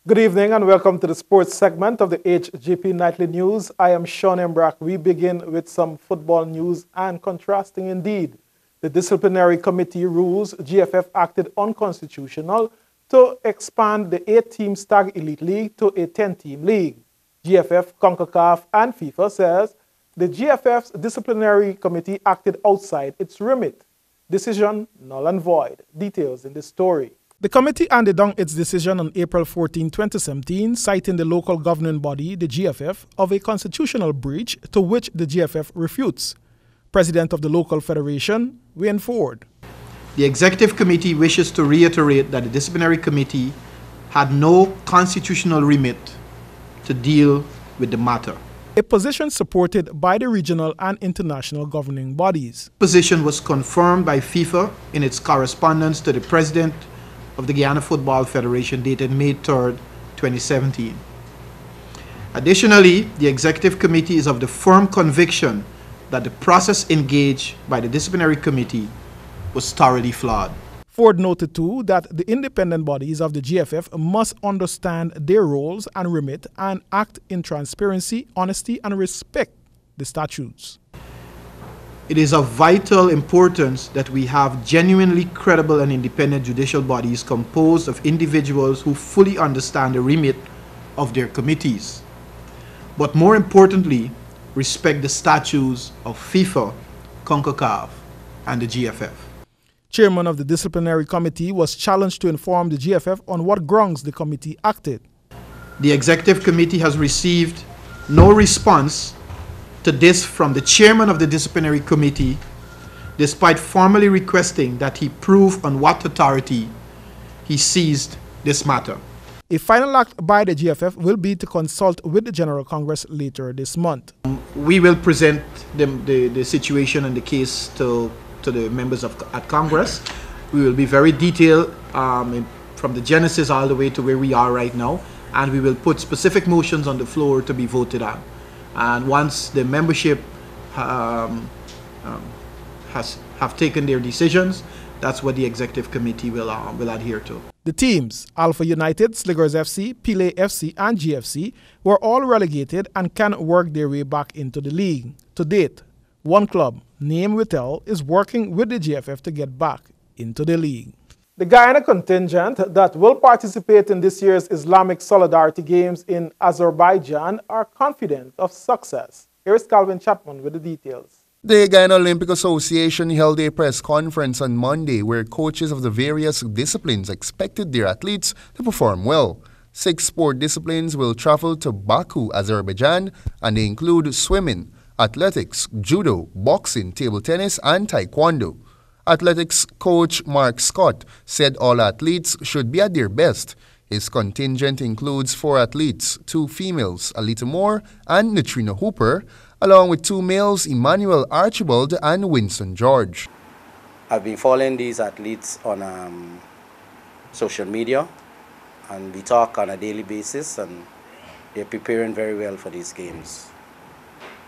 Good evening and welcome to the sports segment of the HGP Nightly News. I am Sean Embrack. We begin with some football news and contrasting indeed. The disciplinary committee rules GFF acted unconstitutional to expand the 8-team Stag Elite League to a 10-team league. GFF, CONCACAF and FIFA says the GFF's disciplinary committee acted outside its remit. Decision null and void. Details in this story. The committee handed down its decision on April 14, 2017, citing the local governing body, the GFF, of a constitutional breach to which the GFF refutes. President of the local federation, Wayne Ford. The executive committee wishes to reiterate that the disciplinary committee had no constitutional remit to deal with the matter. A position supported by the regional and international governing bodies. The position was confirmed by FIFA in its correspondence to the president of the Guyana Football Federation dated May 3rd, 2017. Additionally, the executive committee is of the firm conviction that the process engaged by the disciplinary committee was thoroughly flawed. Ford noted too that the independent bodies of the GFF must understand their roles and remit and act in transparency, honesty, and respect the statutes. It is of vital importance that we have genuinely credible and independent judicial bodies composed of individuals who fully understand the remit of their committees, but more importantly, respect the statutes of FIFA, CONCACAF, and the GFF. Chairman of the disciplinary committee was challenged to inform the GFF on what grounds the committee acted. The executive committee has received no response to this from the chairman of the disciplinary committee, despite formally requesting that he prove on what authority he seized this matter. A final act by the GFF will be to consult with the General Congress later this month. We will present the situation and the case to the members at Congress. We will be very detailed from the genesis all the way to where we are right now, and we will put specific motions on the floor to be voted on. And once the membership have taken their decisions, that's what the executive committee will adhere to. The teams, Alpha United, Sliggers FC, Pile FC, and GFC, were all relegated and can work their way back into the league. To date, one club, named Whittle, is working with the GFF to get back into the league. The Guyana contingent that will participate in this year's Islamic Solidarity Games in Azerbaijan are confident of success. Here is Calvin Chapman with the details. The Guyana Olympic Association held a press conference on Monday where coaches of the various disciplines expected their athletes to perform well. 6 sport disciplines will travel to Baku, Azerbaijan, and they include swimming, athletics, judo, boxing, table tennis, and taekwondo. Athletics coach Mark Scott said all athletes should be at their best. His contingent includes 4 athletes, 2 females, Alita Moore and Neutrino Hooper, along with 2 males, Emmanuel Archibald and Winston George. I've been following these athletes on social media, and we talk on a daily basis, and they're preparing very well for these games.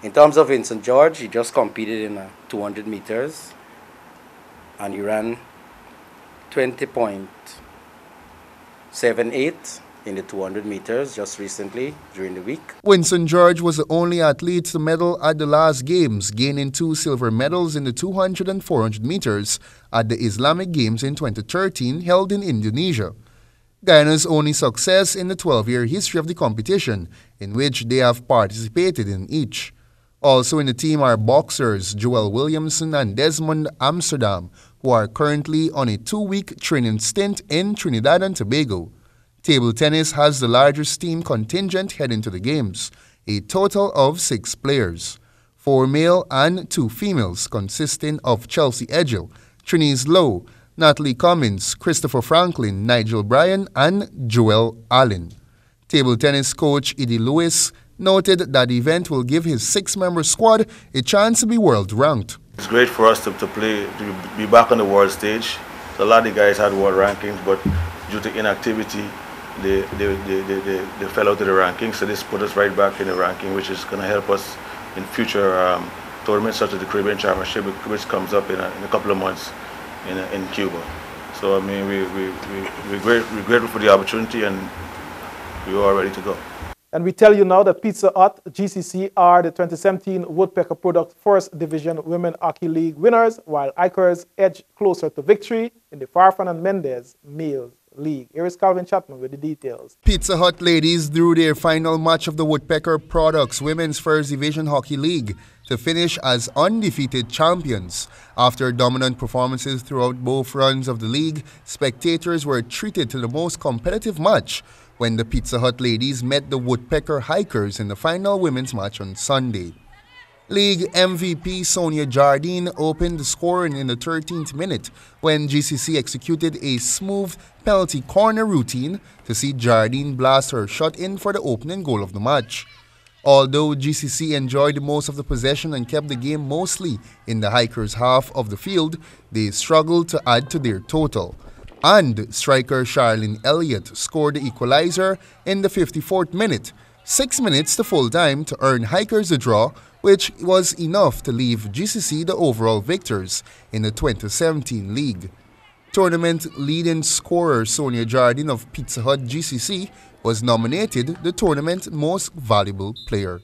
In terms of Winston George, he just competed in 200 meters. And he ran 20.78 in the 200 meters just recently during the week. Winston George was the only athlete to medal at the last games, gaining 2 silver medals in the 200 and 400 meters at the Islamic Games in 2013 held in Indonesia. Guyana's only success in the 12-year history of the competition, in which they have participated in each. Also in the team are boxers Joel Williamson and Desmond Amsterdam, who are currently on a 2-week training stint in Trinidad and Tobago. Table tennis has the largest team contingent heading to the games, a total of 6 players, 4 male and 2 females, consisting of Chelsea Edgell, Trinise Lowe, Natalie Cummins, Christopher Franklin, Nigel Bryan, and Joel Allen. Table tennis coach Eddie Lewis noted that the event will give his 6-member squad a chance to be world-ranked. It's great for us to be back on the world stage. A lot of the guys had world rankings, but due to inactivity, they fell out of the rankings. So this put us right back in the ranking, which is going to help us in future tournaments such as the Caribbean Championship, which comes up in a couple of months in Cuba. So I mean, we're grateful for the opportunity, and we were all ready to go. And we tell you now that Pizza Hut GCC are the 2017 Woodpecker Product First Division Women Hockey League winners, while Hikers edge closer to victory in the Farfan and Mendez Males League. Here is Calvin Chapman with the details. Pizza Hut ladies drew their final match of the Woodpecker Products Women's First Division Hockey League to finish as undefeated champions. After dominant performances throughout both runs of the league, spectators were treated to the most competitive match when the Pizza Hut ladies met the Woodpecker Hikers in the final women's match on Sunday. League MVP Sonia Jardine opened the scoring in the 13th minute when GCC executed a smooth penalty corner routine to see Jardine blast her shot in for the opening goal of the match. Although GCC enjoyed most of the possession and kept the game mostly in the Hikers' half of the field, they struggled to add to their total. And striker Charlene Elliott scored the equalizer in the 54th minute, 6 minutes to full time to earn Hikers a draw, which was enough to leave GCC the overall victors in the 2017 league. Tournament leading scorer Sonia Jardine of Pizza Hut GCC was nominated the tournament most valuable player.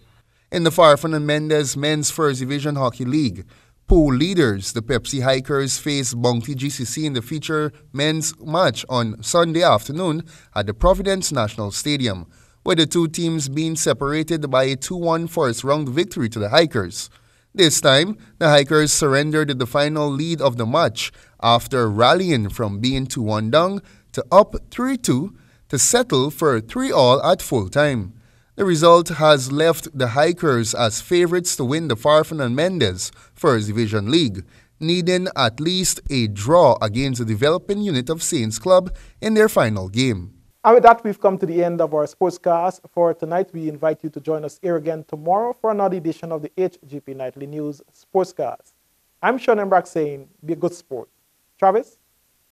In the Farfan and Mendez Men's First Division Hockey League, pool leaders, the Pepsi Hikers faced Bounty GCC in the feature men's match on Sunday afternoon at the Providence National Stadium, with the two teams being separated by a 2-1 first-round victory to the Hikers. This time, the Hikers surrendered the final lead of the match after rallying from being 2-1 down to up 3-2 to settle for 3-all at full time. The result has left the Hikers as favorites to win the Farfan and Mendez First Division League, needing at least a draw against the developing unit of Saints Club in their final game. And with that, we've come to the end of our sportscast for tonight. We invite you to join us here again tomorrow for another edition of the HGP Nightly News Sportscast. I'm Sean Embrack saying, be a good sport. Travis?